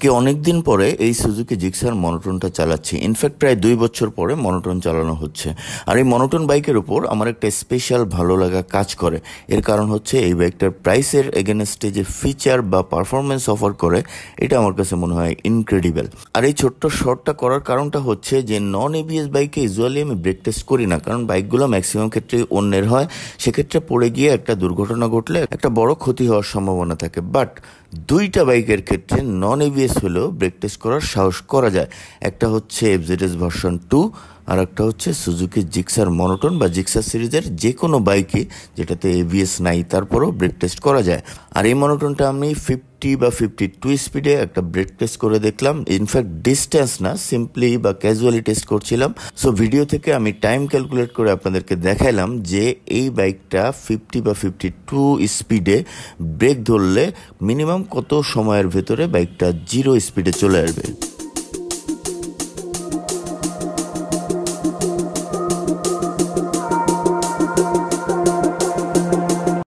আজকে অনেকদিন পরে এই সুজুকি জিক্সার মনোটনটা চালাচ্ছি। ইনফ্যাক্ট প্রায় 2 বছর পরে মনোটন চালানো হচ্ছে। আর এই মনোটন বাইকের উপর আমার একটা স্পেশাল ভালো লাগা কাজ করে। এর কারণ হচ্ছে এই বাইকটার প্রাইসের এগেনস্টে যে ফিচার বা পারফরমেন্স অফার করে, এটা আমার কাছে মনে হয় ইনক্রেডিবল। আর এই ছোট্ট শর্টটা করার কারণটা হচ্ছে যে নন এবিএস বাইকে ইউজুয়ালি আমি ব্রেক টেস্ট করি না, কারণ বাইকগুলো ম্যাক্সিমাম ক্ষেত্রে অন্যের হয়। সেক্ষেত্রে পড়ে গিয়ে একটা দুর্ঘটনা ঘটলে একটা বড় ক্ষতি হওয়ার সম্ভাবনা থাকে। বাট দুইটা বাইকের ক্ষেত্রে নন এবিএস হলেও ব্রেক টেস্ট করার সাহস করা যায়। একটা হচ্ছে এফজেডএস ভার্সন 2, আর একটা হচ্ছে সুজুকি জিক্সার মনোটন বা জিক্সার সিরিজের যে কোনো বাইকে যেটাতে এবিএস নাই, তারপরেও ব্রেক টেস্ট করা যায়। আর এই মনোটনটা আমি 50 বা 52 স্পিডে একটা ব্রেক টেস্ট করে দেখলাম। ইনফ্যাক্ট ডিস্টেন্স না, সিম্পলি বা ক্যাজুয়ালি টেস্ট করছিলাম। সো ভিডিও থেকে আমি টাইম ক্যালকুলেট করে আপনাদেরকে দেখাইলাম যে এই বাইকটা 50 বা 52 স্পিডে ব্রেক ধরলে মিনিমাম কত সময়ের ভেতরে বাইকটা 0 স্পিডে চলে আসবে।